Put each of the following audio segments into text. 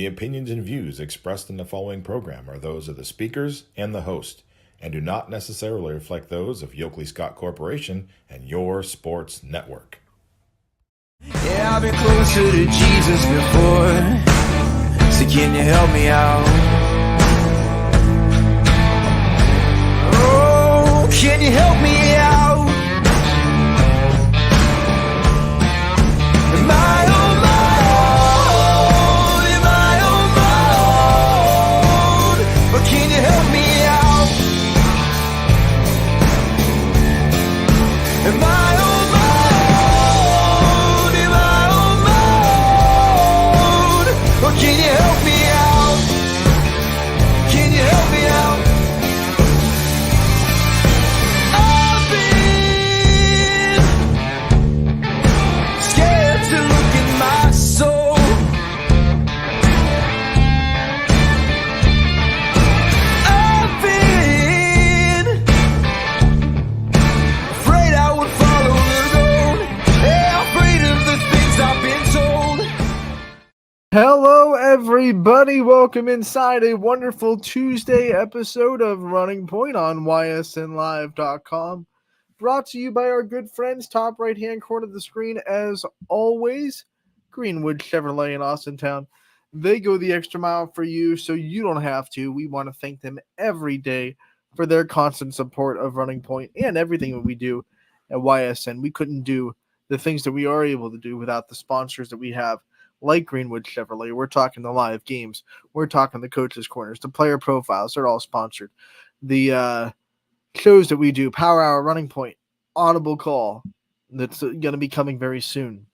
The opinions and views expressed in the following program are those of the speakers and the host, and do not necessarily reflect those of Yoakley Scott Corporation and your sports network. Yeah, I've been closer to Jesus before, so can you help me out? Oh, can you help me out? Am I on my own? Am I on my own? Or can you help me out? Am I on my own? Am I on my own? Or can you help me out? Can you help me out? I've been scared to look in my soul. I've been afraid I would follow the road. Yeah, afraid of the things I've been told. Hello, everybody. Welcome inside a wonderful Tuesday episode of Running Point on ysnlive.com. Brought to you by our good friends, top right-hand corner of the screen, as always, Greenwood Chevrolet in Austintown. They go the extra mile for you, so you don't have to. We want to thank them every day for their constant support of Running Point and everything that we do at YSN. We couldn't do the things that we are able to do without the sponsors that we have, like Greenwood Chevrolet. We're talking the live games. We're talking the coaches' corners, the player profiles. They're all sponsored. The shows that we do, Power Hour, Running Point, Audible Call, that's going to be coming very soon.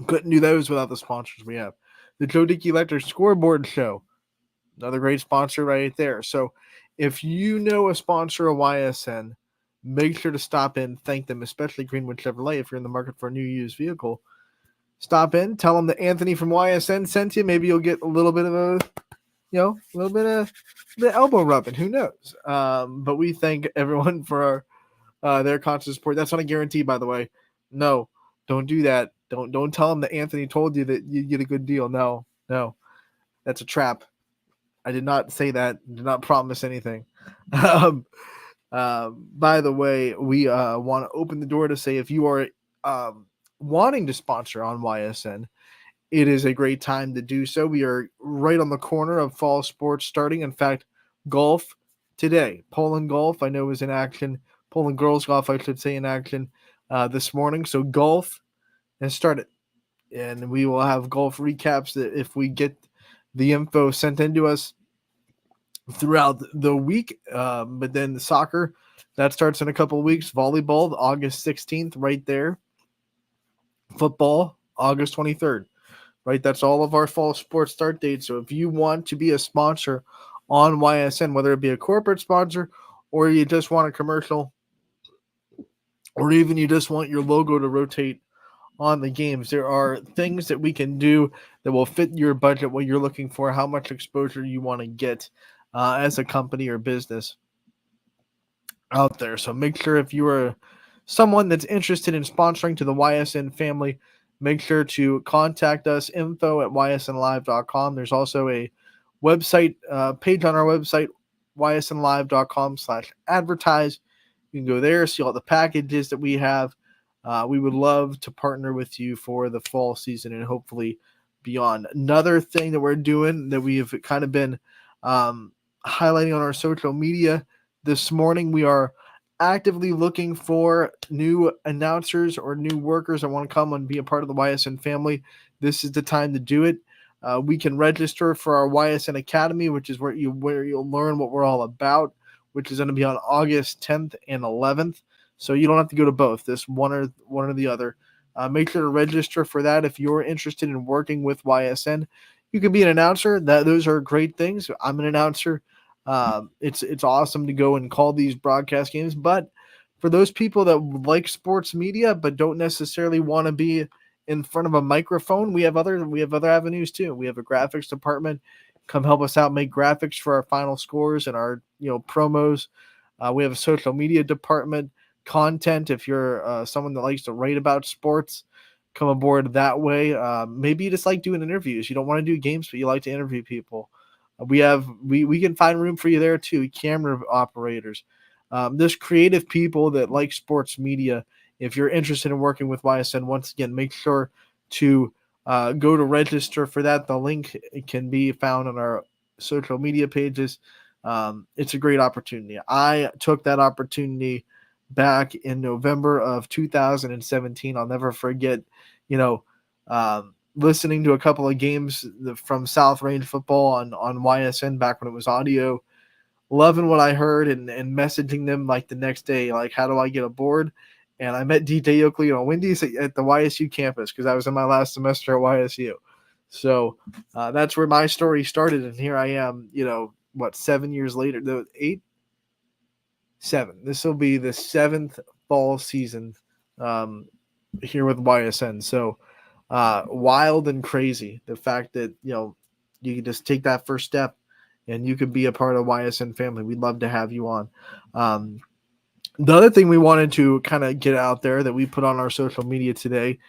Couldn't do those without the sponsors we have. The Joe Dickey Electric Scoreboard Show, another great sponsor right there. So if you know a sponsor of YSN, make sure to stop in, thank them, especially Greenwood Chevrolet. If you're in the market for a new used vehicle, stop in, tell them that Anthony from YSN sent you. Maybe you'll get a little bit of a little bit of the elbow rubbing. Who knows? But we thank everyone for their constant support. That's not a guarantee, by the way. No, don't do that. Don't tell them that Anthony told you that you get a good deal. No, that's a trap. I did not say that. Did not promise anything. By the way, we want to open the door to say if you are wanting to sponsor on YSN, it is a great time to do so. We are right on the corner of fall sports starting. In fact, golf today. Poland golf, I know, is in action. Poland girls golf, I should say, in action this morning. So golf has started. And we will have golf recaps that if we get the info sent into us throughout the week. But then the soccer, that starts in a couple of weeks. Volleyball, August 16th, right there. Football, August 23rd. Right, that's all of our fall sports start dates. So if you want to be a sponsor on YSN, whether it be a corporate sponsor or you just want a commercial or even you just want your logo to rotate on the games, there are things that we can do that will fit your budget, what you're looking for, how much exposure you want to get as a company or business out there. So make sure if you are someone that's interested in sponsoring to the YSN family, make sure to contact us, info@ysnlive.com. There's also a website page on our website, ysnlive.com/advertise. You can go there, see all the packages that we have. We would love to partner with you for the fall season and hopefully beyond. Another thing that we're doing that we have kind of been highlighting on our social media this morning, we are actively looking for new announcers or new workers that want to come and be a part of the YSN family. This is the time to do it. We can register for our YSN Academy, which is where you'll learn what we're all about, which is going to be on August 10th and 11th. So you don't have to go to both, this one or the other. Make sure to register for that if you're interested in working with YSN. You can be an announcer. Those are great things. I'm an announcer. It's awesome to go and call these broadcast games, but for those people that like sports media but don't necessarily want to be in front of a microphone, we have other avenues too. We have a graphics department. Come help us out, make graphics for our final scores and our promos. We have a social media department, content. If you're someone that likes to write about sports, come aboard that way. Maybe you just like doing interviews. You don't want to do games, but you like to interview people. We can find room for you there too. Camera operators, there's creative people that like sports media. If you're interested in working with YSN, once again, make sure to go to register for that. The link can be found on our social media pages. It's a great opportunity. I took that opportunity back in November of 2017. I'll never forget, listening to a couple of games from South Range football on YSN back when it was audio, loving what I heard and messaging them like the next day, like, how do I get aboard? And I met DJ Oakley on Wendy's at the YSU campus because I was in my last semester at YSU. So that's where my story started. And here I am, 7 years later, seven. This will be the 7th fall season here with YSN. So wild and crazy. The fact that, you can just take that first step and you could be a part of YSN family. We'd love to have you on. The other thing we wanted to kind of get out there that we put on our social media today,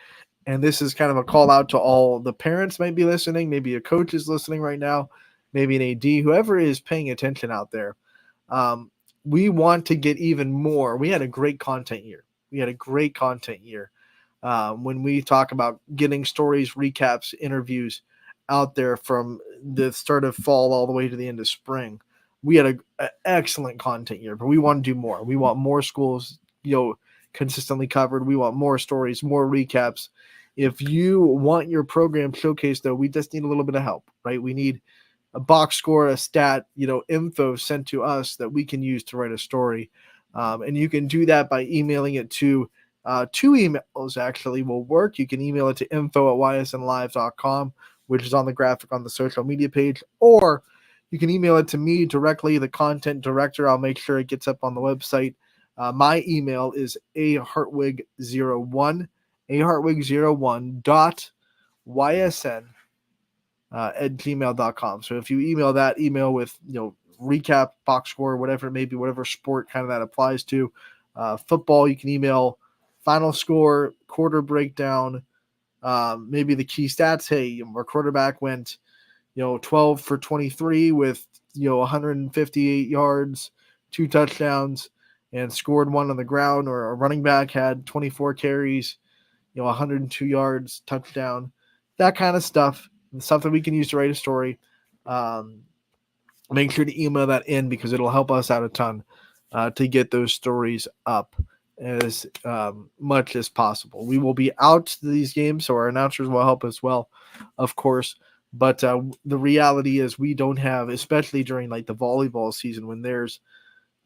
and this is kind of a call out to all the parents might be listening, maybe a coach is listening right now, maybe an AD, whoever is paying attention out there. We want to get even more. We had a great content year. When we talk about getting stories, recaps, interviews out there from the start of fall all the way to the end of spring. We had an excellent content year, but we want to do more. We want more schools, consistently covered. We want more stories, more recaps. If you want your program showcased, though, we just need a little bit of help, right? We need a box score, a stat, info sent to us that we can use to write a story. And you can do that by emailing it to 2 emails actually will work. You can email it to info@ysnlive.com, which is on the graphic on the social media page, or you can email it to me directly, the content director. I'll make sure it gets up on the website. My email is ahartwig01, ahartwig01.ysn at gmail.com. So if you email with, recap, box score, whatever it may be, whatever sport kind of that applies to, football, you can email final score, quarter breakdown, maybe the key stats. Hey, our quarterback went, 12 for 23 with, 158 yards, 2 touchdowns, and scored 1 on the ground. Or a running back had 24 carries, 102 yards, touchdown, that kind of stuff. Something we can use to write a story. Make sure to email that in because it'll help us out a ton to get those stories up as much as possible. We will be out to these games, so our announcers will help as well, of course. But the reality is we don't have, especially during like the volleyball season when there's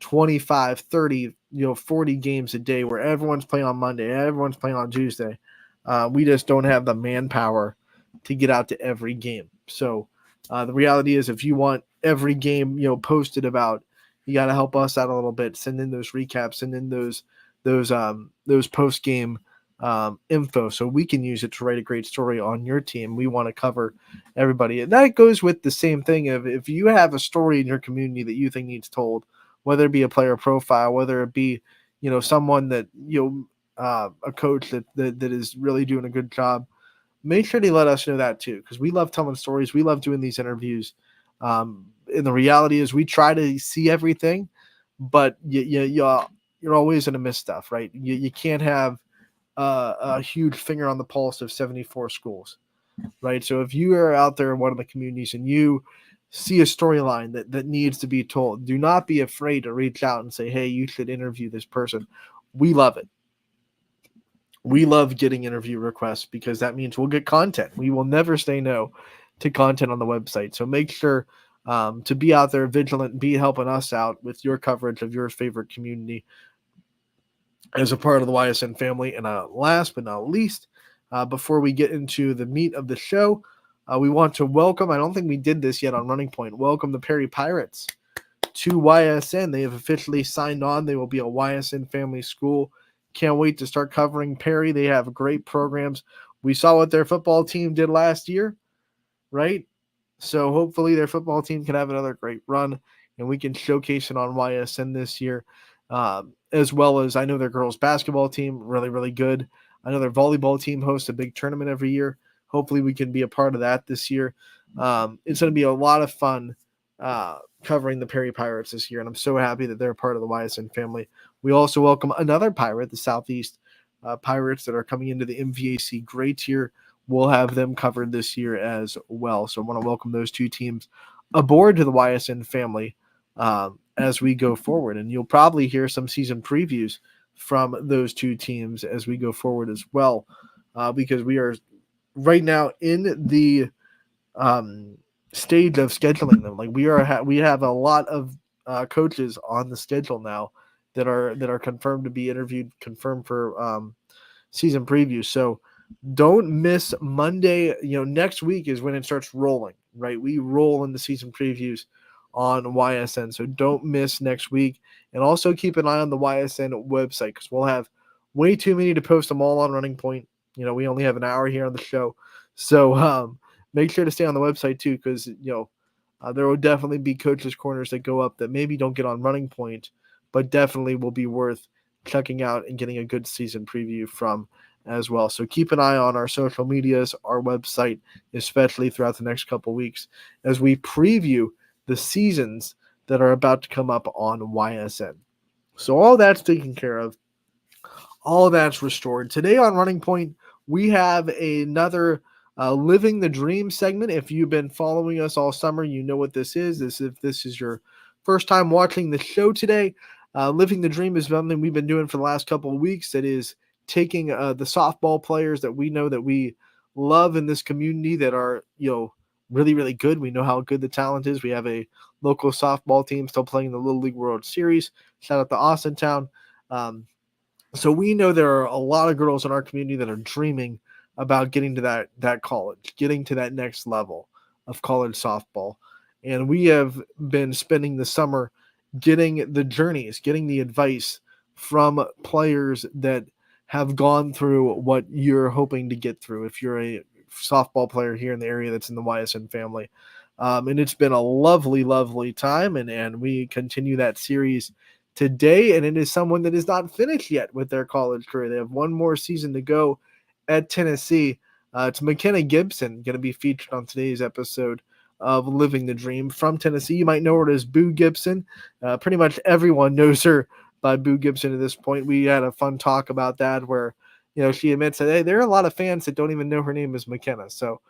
25, 30, 40 games a day where everyone's playing on Monday, everyone's playing on Tuesday. We just don't have the manpower to get out to every game. So the reality is if you want every game, posted about, you got to help us out a little bit. Send in those recaps, send in those post game info so we can use it to write a great story on your team. We want to cover everybody. And that goes with the same thing of if you have a story in your community that you think needs told, whether it be a player profile, whether it be, someone that, a coach that is really doing a good job, make sure to let us know that too, because we love telling stories. We love doing these interviews. And the reality is we try to see everything, but you're always going to miss stuff, right? You can't have a huge finger on the pulse of 74 schools, right? So if you are out there in one of the communities and you see a storyline that needs to be told, do not be afraid to reach out and say, hey, you should interview this person. We love it. We love getting interview requests because that means we'll get content. We will never say no to content on the website. So make sure to be out there vigilant, be helping us out with your coverage of your favorite community as a part of the YSN family. And last but not least, before we get into the meat of the show, we want to welcome, I don't think we did this yet on Running Point, welcome the Perry Pirates to YSN. They have officially signed on. They will be a YSN family school. Can't wait to start covering Perry. They have great programs. We saw what their football team did last year, right? So hopefully their football team can have another great run, and we can showcase it on YSN this year, as well as I know their girls basketball team, really, really good. I know their volleyball team hosts a big tournament every year. Hopefully we can be a part of that this year. It's going to be a lot of fun covering the Perry Pirates this year, and I'm so happy that they're part of the YSN family. We also welcome another Pirate, the Southeast Pirates, that are coming into the MVAC Gray Tier. We'll have them covered this year as well. So I want to welcome those two teams aboard to the YSN family as we go forward. And you'll probably hear some season previews from those two teams as we go forward as well, because we are right now in the stage of scheduling them. Like we have a lot of coaches on the schedule now that are confirmed to be interviewed, confirmed for season previews. So don't miss Monday. Next week is when it starts rolling, right? We roll into season previews on YSN. So don't miss next week. And also keep an eye on the YSN website, because we'll have way too many to post them all on Running Point. We only have an hour here on the show. So make sure to stay on the website too, because there will definitely be coaches' corners that go up that maybe don't get on Running Point, but definitely will be worth checking out and getting a good season preview from as well. So keep an eye on our social medias, our website, especially throughout the next couple weeks as we preview the seasons that are about to come up on YSN. So all that's taken care of. All that's restored. Today on Running Point, we have another Living the Dream segment. If you've been following us all summer, you know what this is. If this is your first time watching the show today, Living the Dream is something we've been doing for the last couple of weeks. That is taking the softball players that we know that we love in this community that are, really, really good. We know how good the talent is. We have a local softball team still playing the Little League World Series. Shout out to Austintown. So we know there are a lot of girls in our community that are dreaming about getting to that college, getting to that next level of college softball. And we have been spending the summer getting the journeys, getting the advice from players that have gone through what you're hoping to get through if you're a softball player here in the area that's in the YSN family. And it's been a lovely, lovely time. And we continue that series today. And it is someone that is not finished yet with their college career. They have one more season to go at Tennessee. It's McKenna Gibson going to be featured on today's episode of Living the Dream from Tennessee. You might know her as Boo Gibson. Pretty much everyone knows her by Boo Gibson at this point. We had a fun talk about that where, she admits that, hey, there are a lot of fans that don't even know her name is McKenna. So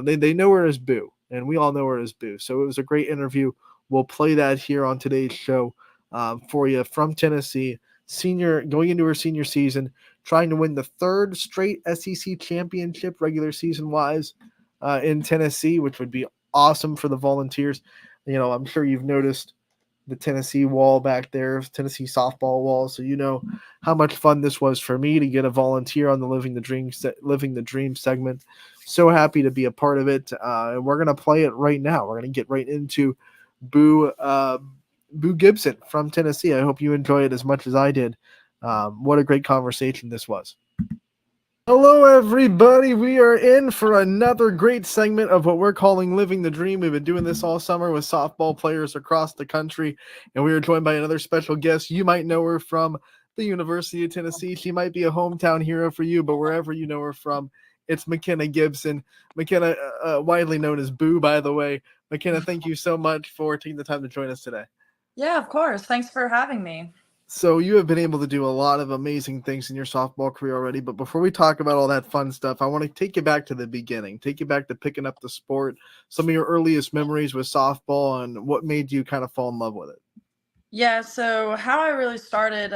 they know her as Boo, and we all know her as Boo. So it was a great interview. We'll play that here on today's show for you from Tennessee. Going into her senior season, trying to win the third straight SEC championship regular season wise in Tennessee, which would be awesome for the Volunteers. I'm sure you've noticed the Tennessee wall back there, Tennessee softball wall. So you know how much fun this was for me to get a volunteer on the Living the Dream segment. So happy to be a part of it. And we're going to play it right now. We're going to get right into Boo Gibson from Tennessee. I hope you enjoy it as much as I did. What a great conversation this was. Hello, everybody. We are in for another great segment of what we're calling Living the Dream. We've been doing this all summer with softball players across the country, and we are joined by another special guest. You might know her from the University of Tennessee. She might be a hometown hero for you, but wherever you know her from, it's McKenna Gibson. McKenna, widely known as Boo, by the way. McKenna, thank you so much for taking the time to join us today. Yeah, of course. Thanks for having me. So you have been able to do a lot of amazing things in your softball career already, but before we talk about all that fun stuff, I want to take you back to the beginning, take you back to picking up the sport, some of your earliest memories with softball, and what made you kind of fall in love with it. Yeah, so how I really started,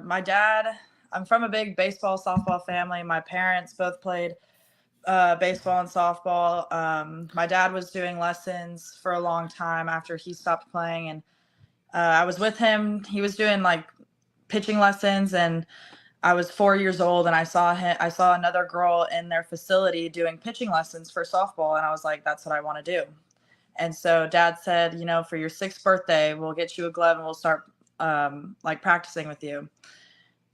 my dad, I'm from a big baseball, softball family. My parents both played baseball and softball. My dad was doing lessons for a long time after he stopped playing, and I was with him. He was doing like pitching lessons, and I was 4 years old, and I saw another girl in their facility doing pitching lessons for softball, and I was like, that's what I want to do. And so Dad said, for your 6th birthday, we'll get you a glove and we'll start like practicing with you.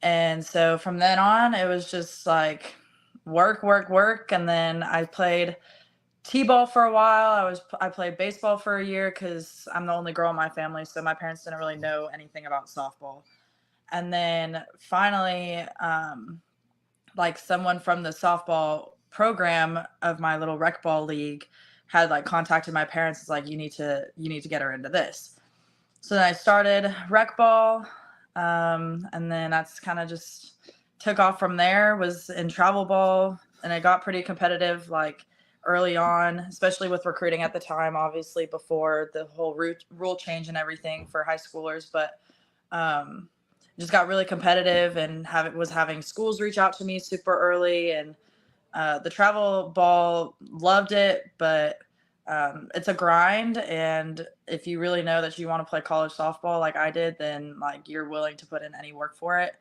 And so from then on, it was just like work, work, work. And then I played T-ball for a while. I played baseball for a year because I'm the only girl in my family, so my parents didn't really know anything about softball. And then finally, like someone from the softball program of my little rec ball league had like contacted my parents. It's like, you need to get her into this. So then I started rec ball. And then that's kind of just took off from there, was in travel ball, and it got pretty competitive like early on, especially with recruiting at the time, obviously before the whole rule change and everything for high schoolers. But um, just got really competitive and was having schools reach out to me super early. And the travel ball, loved it, but it's a grind. And if you really know that you want to play college softball like I did, then like you're willing to put in any work for it.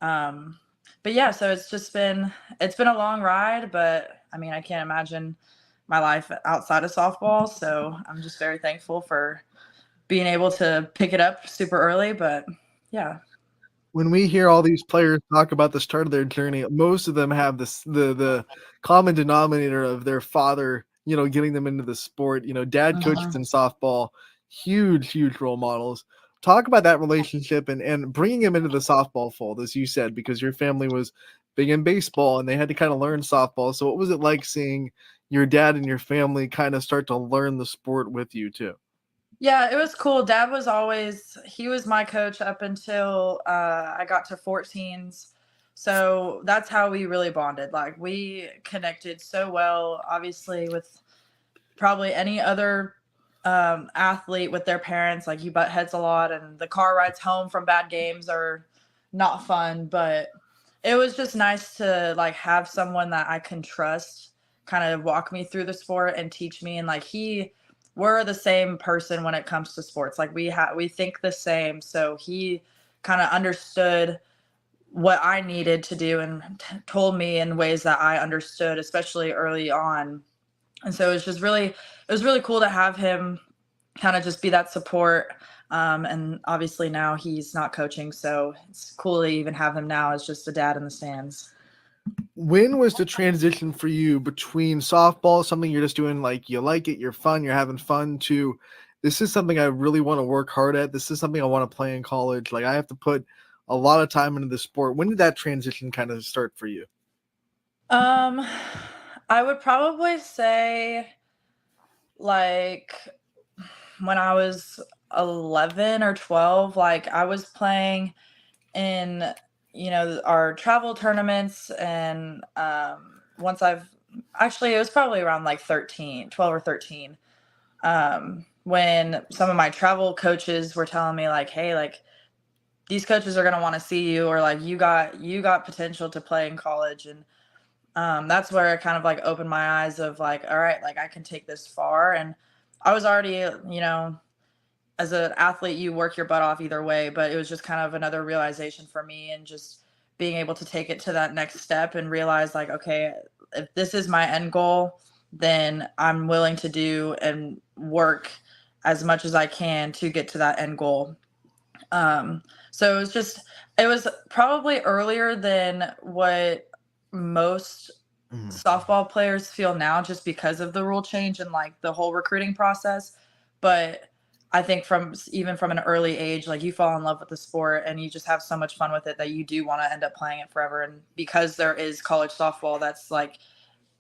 Um, but yeah, so it's been a long ride, but I mean, I can't imagine my life outside of softball. So I'm just very thankful for being able to pick it up super early. But yeah. When we hear all these players talk about the start of their journey, most of them have the common denominator of their father, getting them into the sport. Dad coaches in softball, huge role models. Talk about that relationship and bringing him into the softball fold, as you said, because your family was big in baseball and they had to kind of learn softball. So what was it like seeing your dad and your family kind of start to learn the sport with you too? Yeah, it was cool. Dad he was my coach up until I got to 14s. So that's how we really bonded. Like we connected so well, obviously, with probably any other athlete with their parents. Like you butt heads a lot, and the car rides home from bad games are not fun. But it was just nice to like have someone that I can trust kind of walk me through the sport and teach me. And like we're the same person when it comes to sports. Like we think the same. So he kind of understood what I needed to do and told me in ways that I understood, especially early on. And so it was really cool to have him kind of just be that support. And obviously now he's not coaching, so it's cool to even have him now as just a dad in the stands. When was the transition for you between softball, something you're just doing, like you like it, you're fun, you're having fun, to this is something I really want to work hard at. This is something I want to play in college. Like I have to put a lot of time into the sport. When did that transition kind of start for you? Um, I would probably say like when I was 11 or 12, like I was playing in, our travel tournaments. And once it was probably around like 12 or 13, when some of my travel coaches were telling me like, hey, like these coaches are going to want to see you, or like you got potential to play in college. And that's where it kind of like opened my eyes of like, all right, like I can take this far. And I was already, as an athlete, you work your butt off either way, but it was just kind of another realization for me, and just being able to take it to that next step and realize like, okay, if this is my end goal, then I'm willing to do and work as much as I can to get to that end goal. So it was probably earlier than what most softball players feel now, just because of the rule change and like the whole recruiting process. But I think even from an early age, like you fall in love with the sport and you just have so much fun with it that you do want to end up playing it forever. And because there is college softball, that's like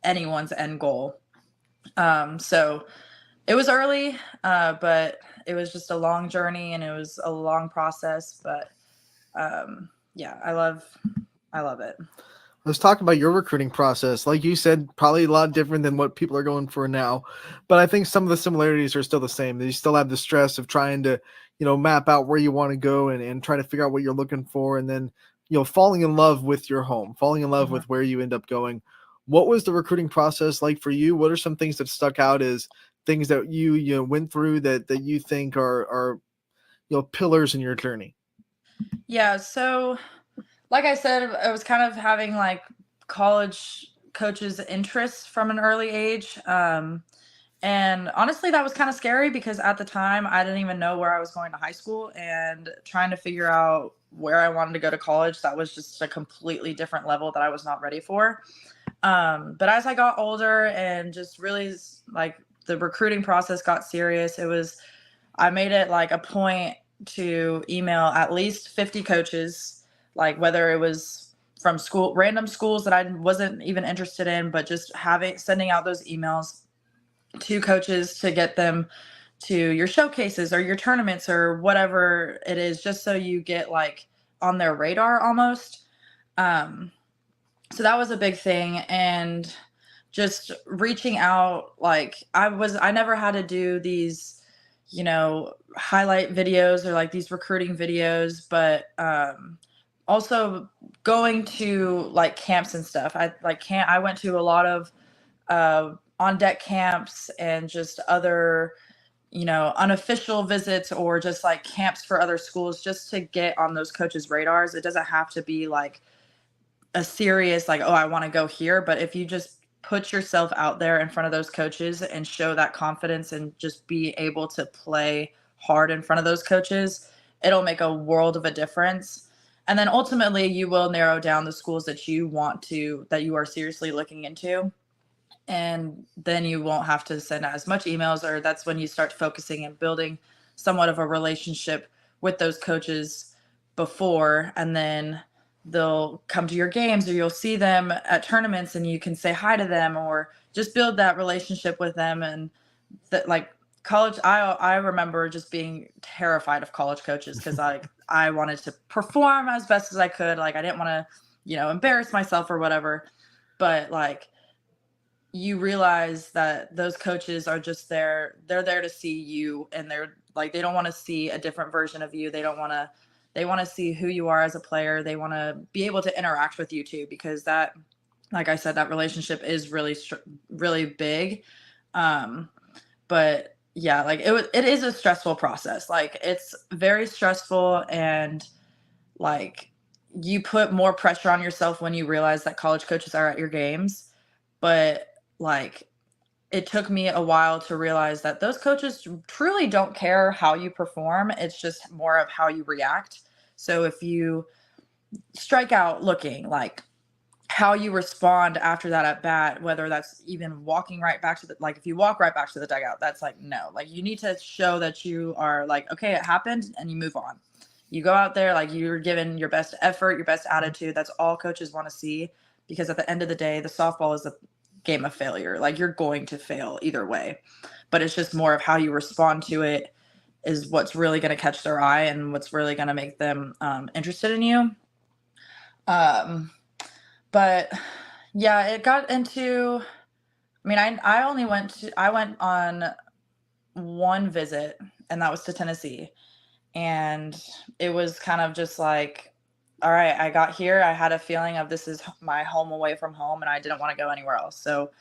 anyone's end goal. So it was early, but it was just a long journey and it was a long process. But yeah, I love it. Let's talk about your recruiting process. Like you said, probably a lot different than what people are going for now, but I think some of the similarities are still the same. You still have the stress of trying to, map out where you want to go and try to figure out what you're looking for. And then, falling in love with your home, falling in love with where you end up going. What was the recruiting process like for you? What are some things that stuck out as things that you went through that you think are pillars in your journey? Yeah. So like I said, I was kind of having like college coaches' interests from an early age. And honestly, that was kind of scary because at the time I didn't even know where I was going to high school, and trying to figure out where I wanted to go to college. That was just a completely different level that I was not ready for. But as I got older and just really like the recruiting process got serious, I made it like a point to email at least 50 coaches, like whether it was from random schools that I wasn't even interested in, but just sending out those emails to coaches to get them to your showcases or your tournaments or whatever it is, just so you get like on their radar almost. So that was a big thing. And just reaching out, like I never had to do these, highlight videos or like these recruiting videos, but also going to like camps and stuff. I went to a lot of on deck camps and just other, unofficial visits or just like camps for other schools just to get on those coaches' radars. It doesn't have to be like a serious, like, oh, I want to go here. But if you just put yourself out there in front of those coaches and show that confidence and just be able to play hard in front of those coaches, it'll make a world of a difference. And then ultimately you will narrow down the schools that you are seriously looking into. And then you won't have to send as much emails, or that's when you start focusing and building somewhat of a relationship with those coaches before, and then they'll come to your games or you'll see them at tournaments and you can say hi to them or just build that relationship with them. And that, like, college, I remember just being terrified of college coaches because I wanted to perform as best as I could. Like, I didn't want to, embarrass myself or whatever. But like, you realize that those coaches are just they're there to see you, and they're like, they don't want to see a different version of you. They want to see who you are as a player. They want to be able to interact with you too, because that, like I said, that relationship is really, really big. But yeah, like it is a stressful process. Like, it's very stressful, and like, you put more pressure on yourself when you realize that college coaches are at your games. But like, it took me a while to realize that those coaches truly don't care how you perform. It's just more of how you react. So if you strike out looking, like, how you respond after that at bat, whether that's even walking right back to if you walk right back to the dugout, that's like, no, like, you need to show that you are like, okay, it happened, and you move on. You go out there, like, you're giving your best effort, your best attitude. That's all coaches want to see, because at the end of the day, the softball is a game of failure. Like, you're going to fail either way, but it's just more of how you respond to it is what's really going to catch their eye and what's really going to make them interested in you. But yeah, it got into, I mean, I went on one visit, and that was to Tennessee. And it was kind of just like, all right, I got here. I had a feeling of this is my home away from home, and I didn't want to go anywhere else. So,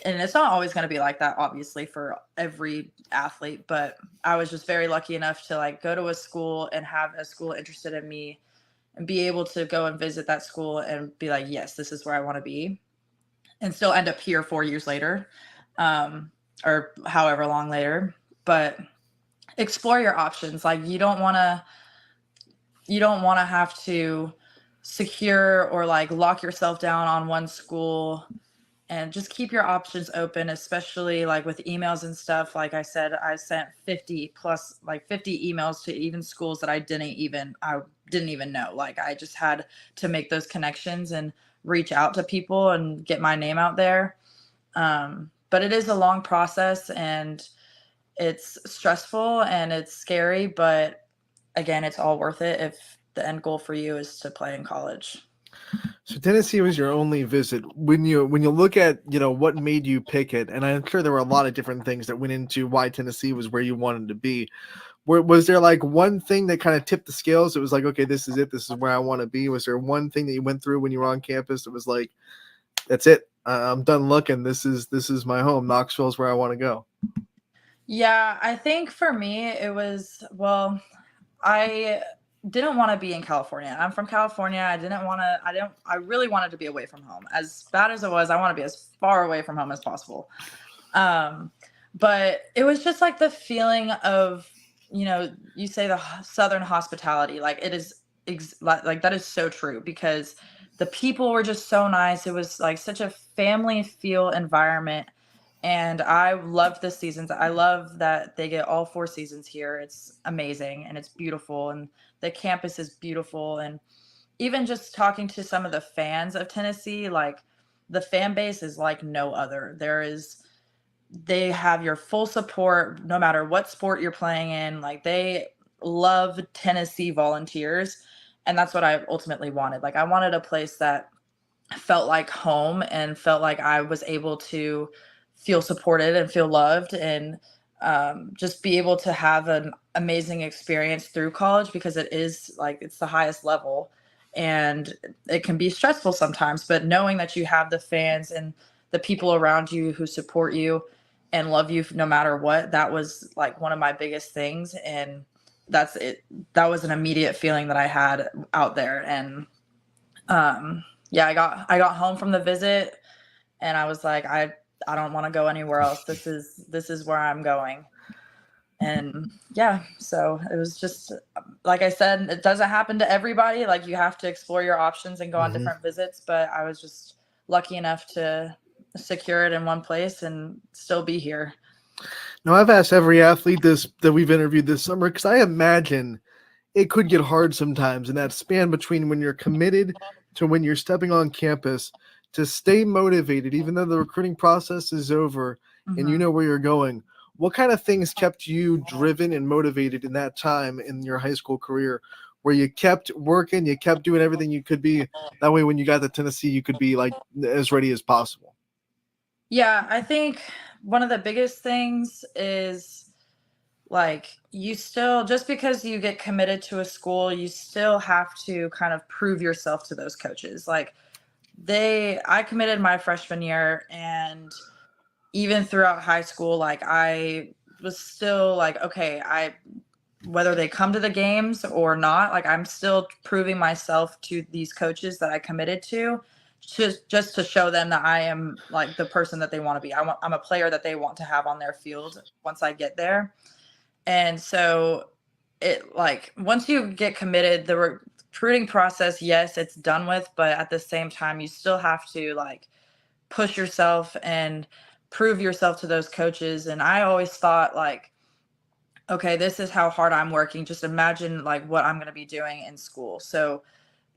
and it's not always going to be like that, obviously, for every athlete, but I was just very lucky enough to like go to a school and have a school interested in me and be able to go and visit that school and be like, yes, this is where I want to be, and still end up here 4 years later, or however long later. But explore your options. Like, you don't want to have to secure or like lock yourself down on one school, and just keep your options open, especially like with emails and stuff. Like I said, I sent 50 emails to even schools that I didn't even know. Like, I just had to make those connections and reach out to people and get my name out there. But it is a long process, and it's stressful and it's scary, but again, it's all worth it if the end goal for you is to play in college. So Tennessee was your only visit. When you look at, what made you pick it, and I'm sure there were a lot of different things that went into why Tennessee was where you wanted to be. Was there like one thing that kind of tipped the scales? It was like, okay, this is it. This is where I want to be. Was there one thing that you went through when you were on campus that was like, that's it. I'm done looking. This is my home. Knoxville's where I want to go. Yeah, I think for me, it was, well, I didn't want to be in California. I'm from California. I really wanted to be away from home. As bad as it was, I want to be as far away from home as possible. But it was just like the feeling of, you say the Southern hospitality, like it is like that is so true, because the people were just so nice. It was like such a family feel environment. And I loved the seasons. I love that they get all 4 seasons here. It's amazing and it's beautiful, and the campus is beautiful. And even just talking to some of the fans of Tennessee, like the fan base is like no other. They have your full support no matter what sport you're playing in. Like they love Tennessee Volunteers. And that's what I ultimately wanted. Like I wanted a place that felt like home and felt like I was able to feel supported and feel loved and just be able to have an amazing experience through college, because it is like it's the highest level and it can be stressful sometimes, but knowing that you have the fans and the people around you who support you and love you no matter what, that was like one of my biggest things. And that's it. That was an immediate feeling that I had out there. And yeah, I got home from the visit and I was like, I don't want to go anywhere else. This is where I'm going. And yeah, so it was just like I said, it doesn't happen to everybody. Like you have to explore your options and go on different visits, but I was just lucky enough to secure it in one place and still be here. Now, I've asked every athlete this that we've interviewed this summer, because I imagine it could get hard sometimes in that span between when you're committed to when you're stepping on campus to stay motivated, even though the recruiting process is over and you know where you're going. What kind of things kept you driven and motivated in that time in your high school career, where you kept working, you kept doing everything you could be? That way, when you got to Tennessee, you could be like as ready as possible. Yeah, I think one of the biggest things is like you still, just because you get committed to a school, you still have to kind of prove yourself to those coaches. Like I committed my freshman year, and even throughout high school, like I was still like, okay, whether they come to the games or not, like I'm still proving myself to these coaches that I committed to, just to show them that I am like the person that they want to be. I'm a player that they want to have on their field once I get there. And so it, like, once you get committed, the recruiting process, yes, it's done with, but at the same time, you still have to like push yourself and prove yourself to those coaches. And I always thought like, okay, this is how hard I'm working. Just imagine like what I'm going to be doing in school. So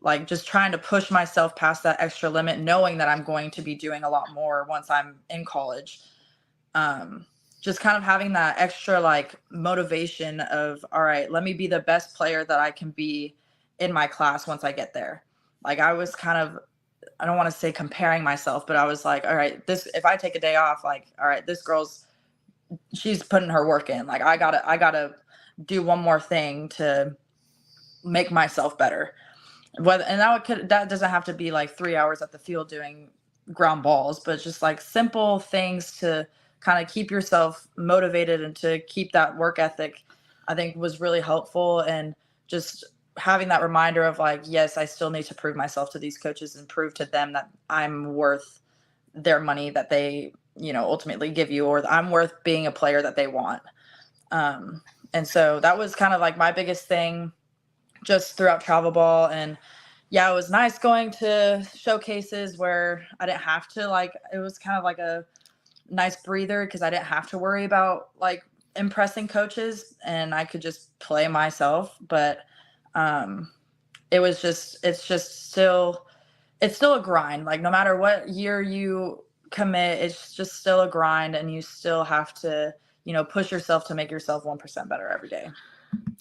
like just trying to push myself past that extra limit, knowing that I'm going to be doing a lot more once I'm in college. Just kind of having that extra like motivation of, all right, let me be the best player that I can be in my class once I get there. Like I was kind of, I don't want to say comparing myself, but I was like, all right, if I take a day off, like, all right, she's putting her work in. Like I gotta do one more thing to make myself better. That doesn't have to be like 3 hours at the field doing ground balls, but just like simple things to kind of keep yourself motivated and to keep that work ethic, I think was really helpful. And just having that reminder of like, yes, I still need to prove myself to these coaches and prove to them that I'm worth their money that they, ultimately give you, or I'm worth being a player that they want. And so that was kind of like my biggest thing just throughout travel ball. And yeah, it was nice going to showcases where I didn't have to, like, it was kind of like a nice breather because I didn't have to worry about like impressing coaches and I could just play myself. But it's still a grind. Like no matter what year you commit, it's just still a grind, and you still have to, push yourself to make yourself 1% better every day.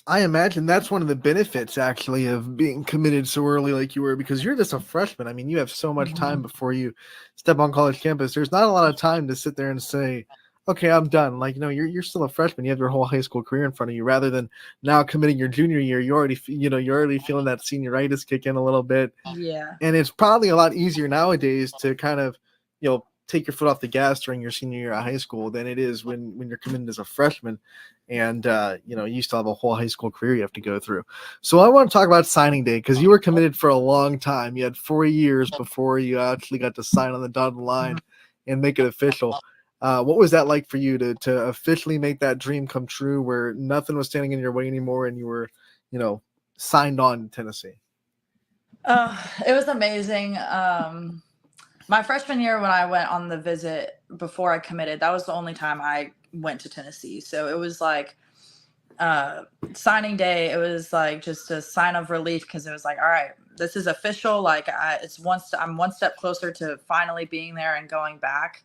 I imagine that's one of the benefits actually of being committed so early like you were, because you're just a freshman. I mean, you have so much time before you step on college campus. There's not a lot of time to sit there and say, okay, I'm done. Like, you're still a freshman. You have your whole high school career in front of you, rather than now committing your junior year. You're already feeling that senioritis kick in a little bit. Yeah. And it's probably a lot easier nowadays to kind of, take your foot off the gas during your senior year of high school than it is when you're committed as a freshman. And, you still have a whole high school career you have to go through. So I want to talk about signing day, because you were committed for a long time. You had 4 years before you actually got to sign on the dotted line and make it official. What was that like for you to officially make that dream come true, where nothing was standing in your way anymore and you were, signed on to Tennessee? It was amazing. My freshman year, when I went on the visit before I committed, that was the only time I went to Tennessee. So it was like signing day. It was like just a sign of relief, because it was like, all right, this is official. Like I'm one step closer to finally being there and going back.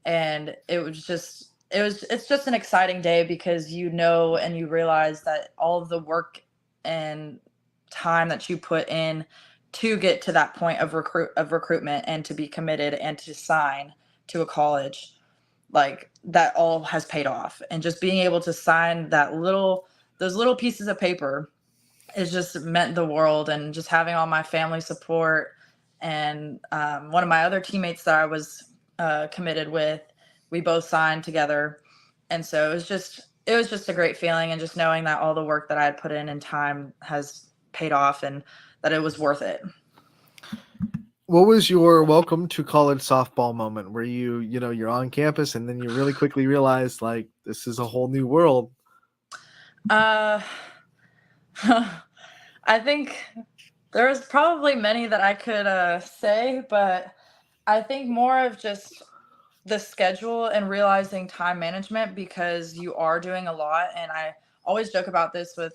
And it's just an exciting day because and you realize that all of the work and time that you put in to get to that point of recruitment and to be committed and to sign to a college, like that all has paid off. And just being able to sign those little pieces of paper is just meant the world. And just having all my family support and one of my other teammates that I was committed with, we both signed together. And so it was just a great feeling, and just knowing that all the work that I had put in time has paid off and that it was worth it. What was your welcome to college softball moment where you're on campus and then you really quickly realize like this is a whole new world? I think there was probably many that I could say, but I think more of just the schedule and realizing time management, because you are doing a lot. And I always joke about this with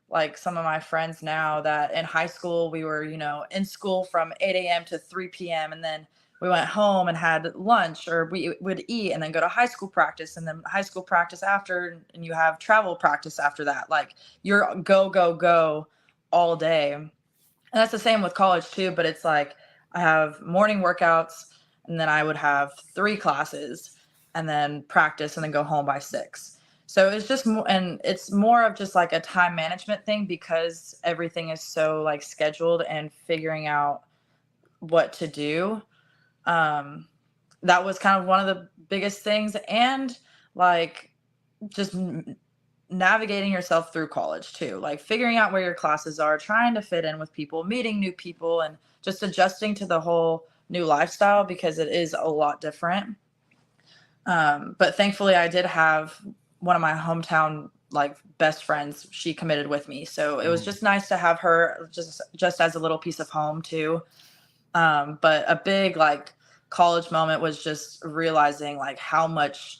like some of my friends now, that in high school we were, in school from 8 a.m. to 3 p.m. and then we went home and had lunch, or we would eat and then go to high school practice, and then high school practice after, and you have travel practice after that. Like you're go, go, go all day. And that's the same with college too, but it's like I have morning workouts, and then I would have 3 classes and then practice and then go home by 6. So it's just and it's more of just like a time management thing, because everything is so like scheduled and figuring out what to do. That was kind of one of the biggest things. And like just navigating yourself through college too, like figuring out where your classes are, trying to fit in with people, meeting new people, and just adjusting to the whole new lifestyle, because it is a lot different. But thankfully I did have one of my hometown like best friends. She committed with me, so it was just nice to have her just as a little piece of home too. But a big like college moment was just realizing like how much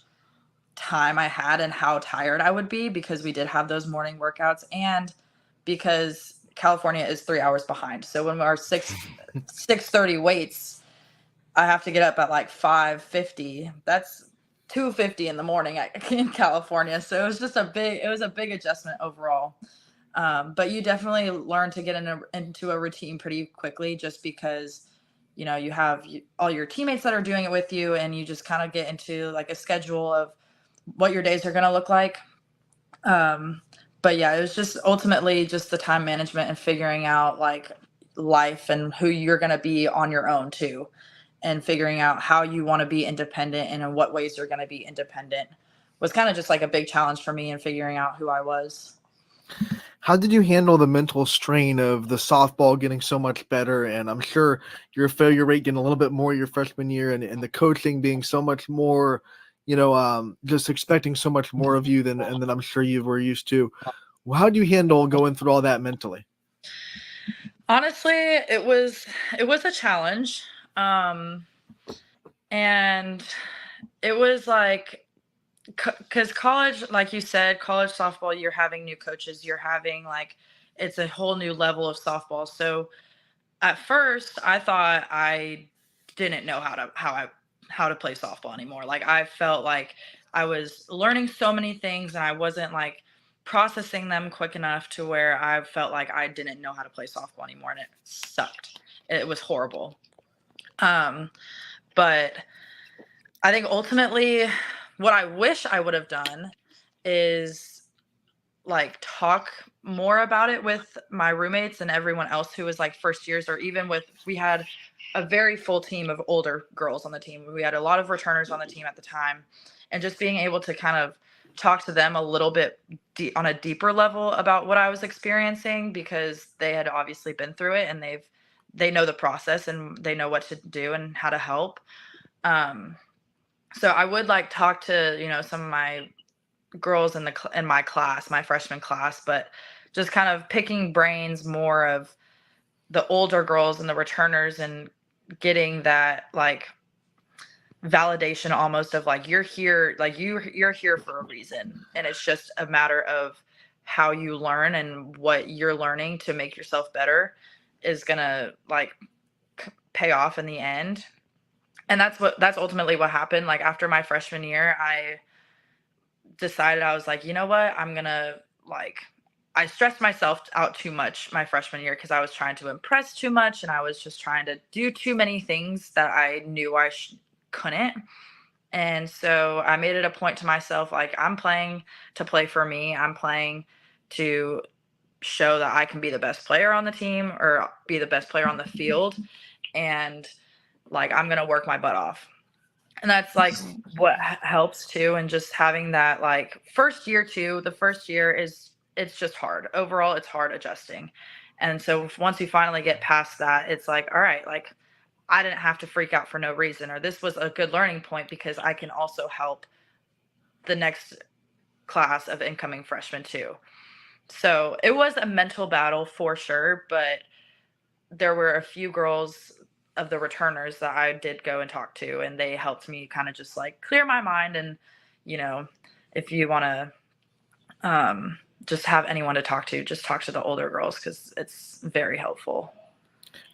time I had and how tired I would be, because we did have those morning workouts, and because California is 3 hours behind. So when our 6:30 weights, I have to get up at like 5:50. That's 2:50 in the morning in California. So it was just it was a big adjustment overall. But you definitely learn to get into a routine pretty quickly, just because you have all your teammates that are doing it with you, and you just kind of get into like a schedule of what your days are going to look like. But yeah, it was just ultimately just the time management and figuring out like life and who you're going to be on your own too, and figuring out how you want to be independent and in what ways you're going to be independent was kind of just like a big challenge for me in figuring out who I was. How did you handle the mental strain of the softball getting so much better? And I'm sure your failure rate getting a little bit more your freshman year, and the coaching being so much more, just expecting so much more of you than I'm sure you were used to. How do you handle going through all that mentally? Honestly, it was a challenge. And it was like, because college, like you said, college softball, you're having new coaches, you're having like, it's a whole new level of softball. So at first I thought I didn't know how to play softball anymore. Like I felt like I was learning so many things and I wasn't like processing them quick enough to where I felt like I didn't know how to play softball anymore, and it sucked. It was horrible. But I think ultimately what I wish I would have done is like talk more about it with my roommates and everyone else who was like first years, or even we had a very full team of older girls on the team. We had a lot of returners on the team at the time, and just being able to kind of talk to them a little bit on a deeper level about what I was experiencing, because they had obviously been through it and they know the process and they know what to do and how to help. So I would like talk to, some of my girls in my class, my freshman class, but just kind of picking brains more of the older girls and the returners, and getting that like validation almost of like, you're here, like you're here for a reason. And it's just a matter of how you learn and what you're learning to make yourself better. is gonna like pay off in the end. And that's ultimately what happened. Like after my freshman year, I decided, I was like, you know what, I'm gonna like, I stressed myself out too much my freshman year because I was trying to impress too much and I was just trying to do too many things that I knew I couldn't. And so I made it a point to myself, like, I'm playing to play for me. I'm playing to show that I can be the best player on the team or be the best player on the field. And like, I'm going to work my butt off. And that's like what helps too. And just having that like first year too, the first year it's just hard. Overall, it's hard adjusting. And so once we finally get past that, it's like, all right, like I didn't have to freak out for no reason, or this was a good learning point because I can also help the next class of incoming freshmen too. So it was a mental battle for sure, but there were a few girls of the returners that I did go and talk to, and they helped me kind of just like clear my mind. And, you know, if you want to just have anyone to talk to, just talk to the older girls because it's very helpful.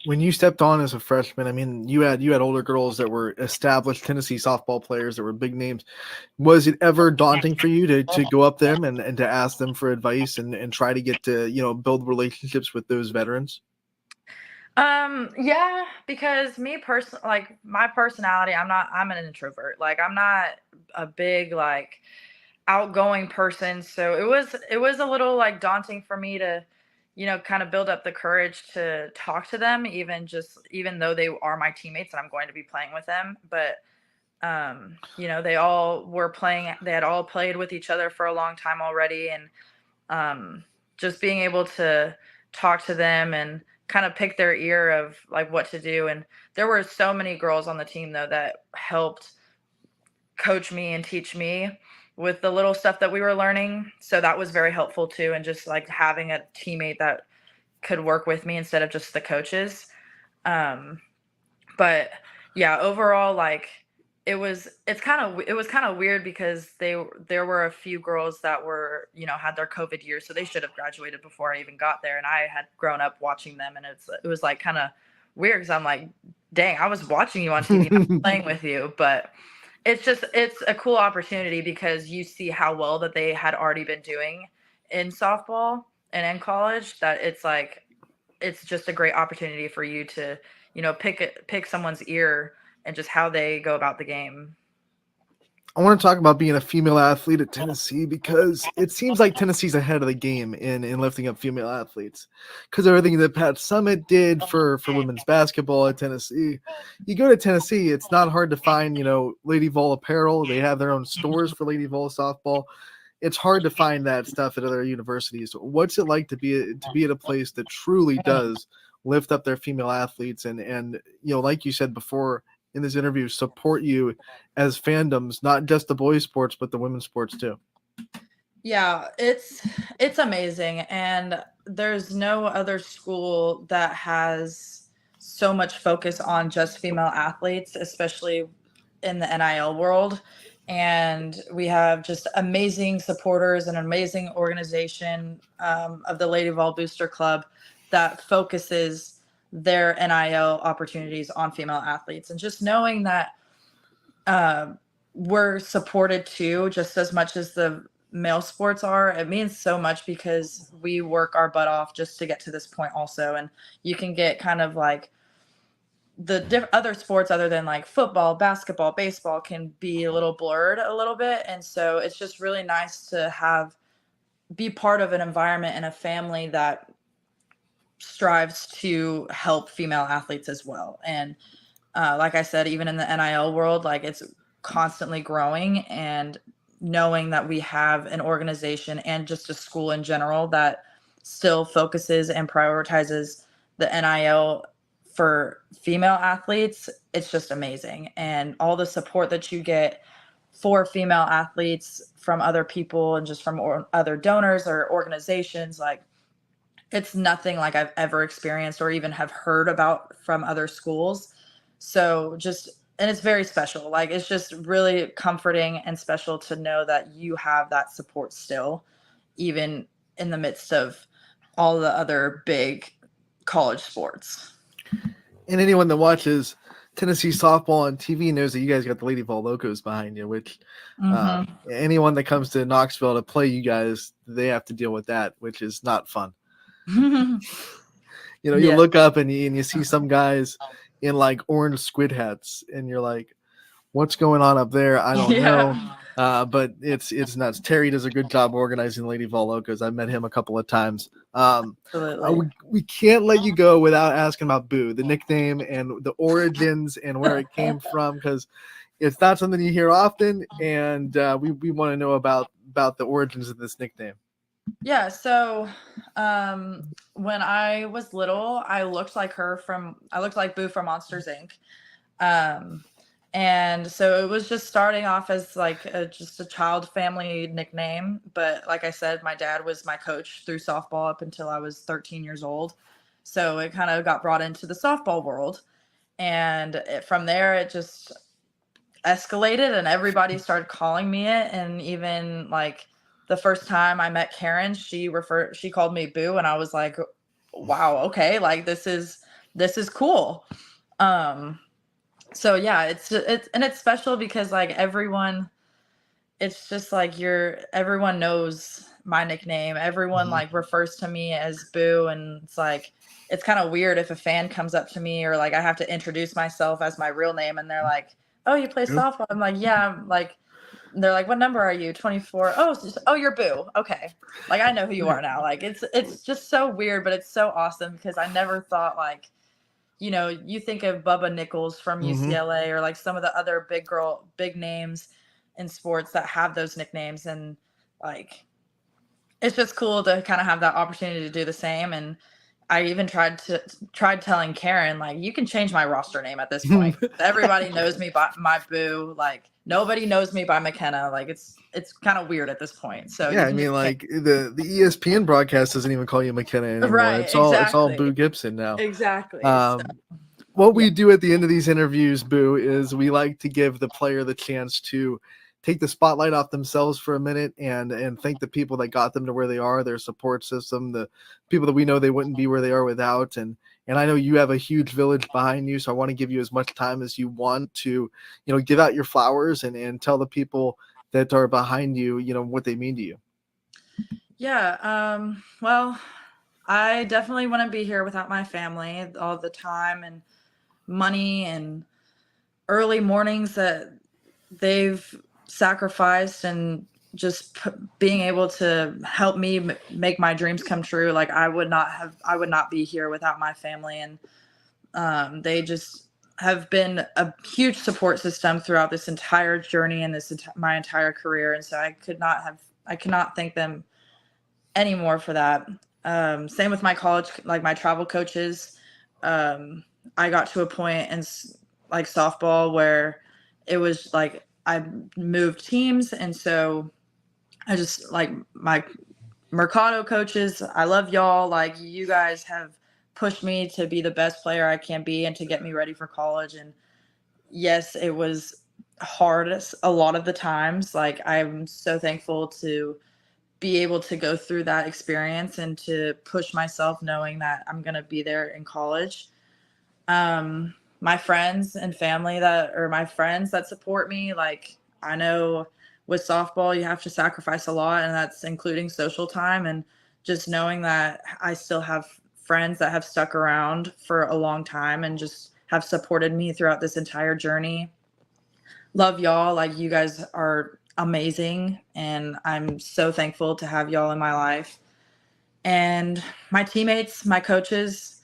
When you stepped on as a freshman, I mean, you had older girls that were established Tennessee softball players that were big names. Was it ever daunting for you to go up them and to ask them for advice and try to get to, you know, build relationships with those veterans? Yeah, because me personally, like my personality, I'm an introvert. Like I'm not a big like outgoing person. So it was a little like daunting for me to, you know, kind of build up the courage to talk to them, even though they are my teammates and I'm going to be playing with them. But you know, they had all played with each other for a long time already. And just being able to talk to them and kind of pick their ear of like what to do. And there were so many girls on the team though that helped coach me and teach me with the little stuff that we were learning. So that was very helpful too. And just like having a teammate that could work with me instead of just the coaches. But yeah, overall, like it was kind of weird because there were a few girls that were, you know, had their COVID year, so they should have graduated before I even got there, and I had grown up watching them, and it was like kind of weird because I'm like, dang, I was watching you on TV, not playing with you. But it's a cool opportunity because you see how well that they had already been doing in softball and in college, that it's like it's just a great opportunity for you to, you know, pick someone's ear and just how they go about the game. I want to talk about being a female athlete at Tennessee because it seems like Tennessee's ahead of the game in lifting up female athletes because everything that Pat Summitt did for women's basketball at Tennessee. You go to Tennessee, it's not hard to find, you know, Lady Vol apparel. They have their own stores for Lady Vol softball. It's hard to find that stuff at other universities. What's it like to be at a place that truly does lift up their female athletes and you know, like you said before in this interview, support you as fandoms, not just the boys sports, but the women's sports too? Yeah, it's amazing, and there's no other school that has so much focus on just female athletes, especially in the NIL world. And we have just amazing supporters and an amazing organization of the Lady Vol Booster Club that focuses their NIL opportunities on female athletes. And just knowing that uh, we're supported too, just as much as the male sports are, it means so much because we work our butt off just to get to this point also. And you can get kind of like the other sports other than like football, basketball, baseball can be a little blurred a little bit. And so it's just really nice to be part of an environment and a family that strives to help female athletes as well. And like I said, even in the NIL world, like it's constantly growing, and knowing that we have an organization and just a school in general that still focuses and prioritizes the NIL for female athletes, it's just amazing. And all the support that you get for female athletes from other people and just from other donors or organizations, like it's nothing like I've ever experienced or even have heard about from other schools. So just, and it's very special. Like it's just really comforting and special to know that you have that support still, even in the midst of all the other big college sports. And anyone that watches Tennessee softball on TV knows that you guys got the Lady Vol Locos behind you, which anyone that comes to Knoxville to play you guys, they have to deal with that, which is not fun. You know, you look up and you see some guys in like orange squid hats, and you're like, what's going on up there? I don't know. But it's nuts. Terry does a good job organizing Lady Vol Locos. I've met him a couple of times. Absolutely. We can't let you go without asking about Boo, the nickname and the origins and where it came from, because it's not something you hear often, and we want to know about the origins of this nickname. Yeah, so when I was little, I looked like Boo from Monsters Inc. And so it was just starting off as like just a child family nickname. But like I said, my dad was my coach through softball up until I was 13 years old. So it kind of got brought into the softball world. And from there, it just escalated and everybody started calling me it. And even like the first time I met Karen, she called me Boo. And I was like, wow, okay, like this is cool. So yeah, it's special because like everyone, it's just like everyone knows my nickname. Everyone like refers to me as Boo, and it's like it's kind of weird if a fan comes up to me or like I have to introduce myself as my real name and they're like, "Oh, you play softball?" I'm like, "Yeah." I'm like, they're like, "What number are you?" 24. Oh, you're Boo. Okay. Like I know who you are now. Like it's just so weird, but it's so awesome because I never thought like, you know, you think of Bubba Nichols from UCLA or like some of the other big names in sports that have those nicknames. And like, it's just cool to kind of have that opportunity to do the same. And I even tried telling Karen, like, you can change my roster name at this point. Everybody knows me by my Boo. Like nobody knows me by McKenna. Like it's kind of weird at this point. So yeah, I mean, like the ESPN broadcast doesn't even call you McKenna anymore. Right, it's all Boo Gibson now. Exactly. What we do at the end of these interviews, Boo, is we like to give the player the chance to take the spotlight off themselves for a minute and thank the people that got them to where they are, their support system, the people that we know they wouldn't be where they are without. And I know you have a huge village behind you, so I want to give you as much time as you want to, you know, give out your flowers and tell the people that are behind you, you know, what they mean to you. Yeah. Well, I definitely wouldn't be here without my family, all the time and money and early mornings that they've sacrificed and just being able to help me make my dreams come true. Like I would not be here without my family. And they just have been a huge support system throughout this entire journey and my entire career. And so I cannot thank them anymore for that. Same with my college, like my travel coaches. I got to a point in like softball where it was like I moved teams, and so I just like my Mercado coaches. I love y'all. Like you guys have pushed me to be the best player I can be and to get me ready for college. And yes, it was hard a lot of the times. Like I'm so thankful to be able to go through that experience and to push myself knowing that I'm going to be there in college. My friends and family my friends that support me, like I know with softball, you have to sacrifice a lot, and that's including social time. And just knowing that I still have friends that have stuck around for a long time and just have supported me throughout this entire journey. Love y'all. Like you guys are amazing, and I'm so thankful to have y'all in my life. And my teammates, my coaches,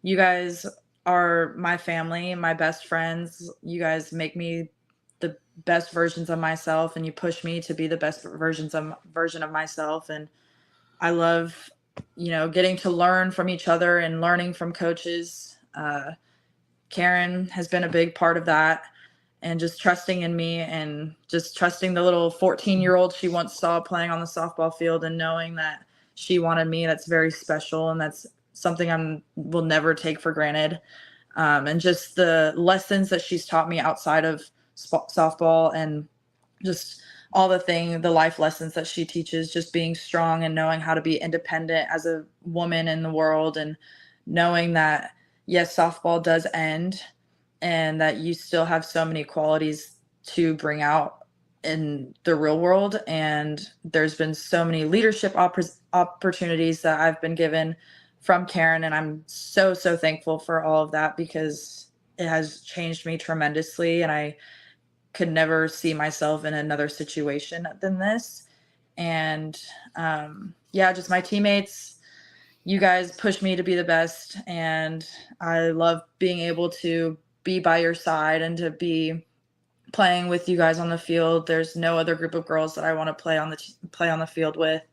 you guys are my family, my best friends. You guys make me the best versions of myself, and you push me to be the best version of myself. And I love, you know, getting to learn from each other and learning from coaches. Karen has been a big part of that. And just trusting in me and just trusting the little 14-year-old she once saw playing on the softball field and knowing that she wanted me. That's very special. And that's something will never take for granted. And just the lessons that she's taught me outside of softball and just all the life lessons that she teaches, just being strong and knowing how to be independent as a woman in the world and knowing that, yes, softball does end and that you still have so many qualities to bring out in the real world. And there's been so many leadership opportunities that I've been given from Karen. And I'm so, so thankful for all of that because it has changed me tremendously. And I could never see myself in another situation than this. And yeah, just my teammates, you guys push me to be the best. And I love being able to be by your side and to be playing with you guys on the field. There's no other group of girls that I want to play on the field with.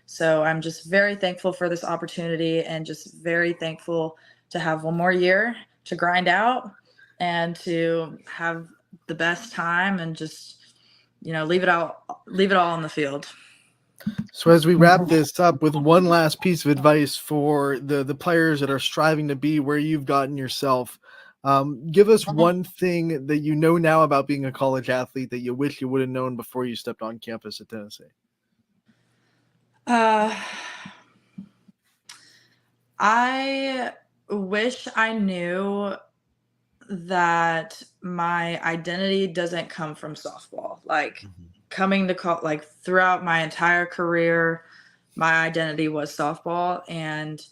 So I'm just very thankful for this opportunity and just very thankful to have one more year to grind out and to have the best time and just, leave it all on the field. So as we wrap this up with one last piece of advice for the players that are striving to be where you've gotten yourself, give us one thing that you know now about being a college athlete that you wish you would have known before you stepped on campus at Tennessee. I wish I knew that my identity doesn't come from softball. Like coming to like throughout my entire career, my identity was softball, and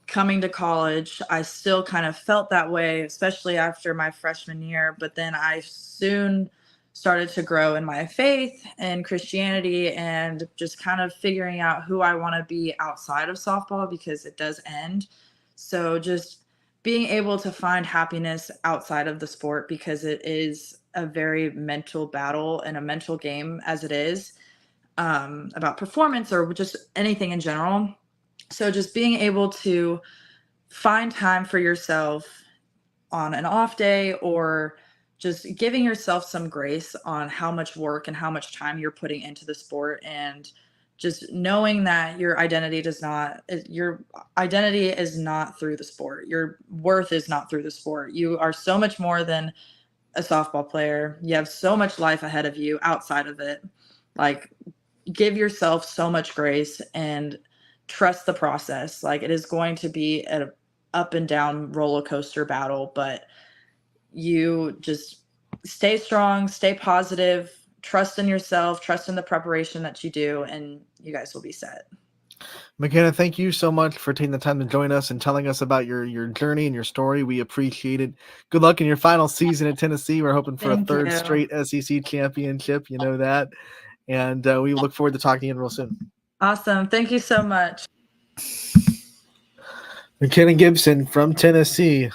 coming to college, I still kind of felt that way, especially after my freshman year. But then I soon started to grow in my faith and Christianity and just kind of figuring out who I want to be outside of softball because it does end. So just being able to find happiness outside of the sport because it is a very mental battle and a mental game as it is about performance or just anything in general. So just being able to find time for yourself on an off day or just giving yourself some grace on how much work and how much time you're putting into the sport, and just knowing that your identity is not through the sport. Your worth is not through the sport. You are so much more than a softball player. You have so much life ahead of you outside of it. Like, give yourself so much grace and trust the process. Like, it is going to be an up and down roller coaster battle, but you just stay strong, stay positive, trust in yourself, trust in the preparation that you do, and you guys will be set. McKenna, thank you so much for taking the time to join us and telling us about your journey and your story. We appreciate it. Good luck in your final season at Tennessee. We're hoping for a third straight SEC championship. You know that. And we look forward to talking to you real soon. Awesome. Thank you so much. McKenna Gibson from Tennessee.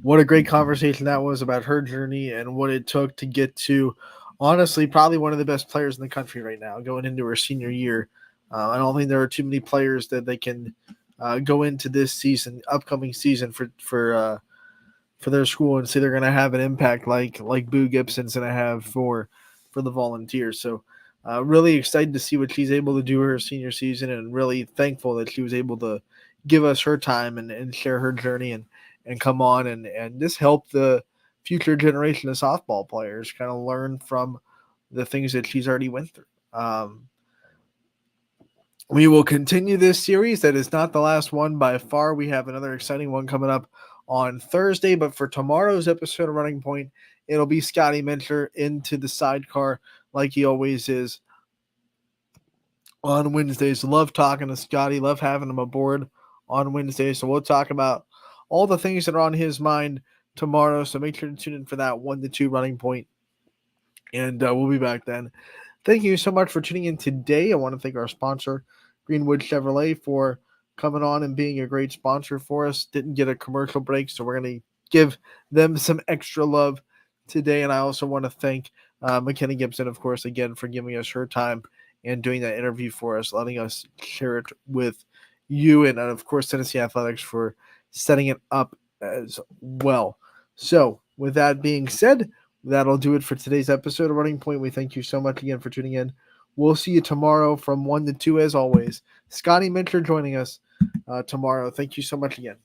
What a great conversation that was about her journey and what it took to get to, honestly, probably one of the best players in the country right now going into her senior year. I don't think there are too many players that they can go into this upcoming season for their school and say they're going to have an impact like Boo Gibson's going to have for the Volunteers. So really excited to see what she's able to do her senior season, and really thankful that she was able to give us her time and share her journey and come on and just help the future generation of softball players kind of learn from the things that she's already went through. We will continue this series. That is not the last one by far. We have another exciting one coming up on Thursday, but for tomorrow's episode of Running Point, it'll be Scotty Mincher into the sidecar like he always is on Wednesdays. Love talking to Scotty. Love having him aboard on Wednesday. So we'll talk about all the things that are on his mind tomorrow. So make sure to tune in for that 1 to 2 Running Point. And we'll be back then. Thank you so much for tuning in today. I want to thank our sponsor, Greenwood Chevrolet, for coming on and being a great sponsor for us. Didn't get a commercial break, so we're going to give them some extra love today. And I also want to thank McKenna Gibson, of course, again, for giving us her time and doing that interview for us, letting us share it with you, and of course, Tennessee Athletics for setting it up as well. So with that being said, that'll do it for today's episode of Running Point. We thank you so much again for tuning in. We'll see you tomorrow from 1 to 2 as always. Scotty Mincher joining us tomorrow. Thank you so much again.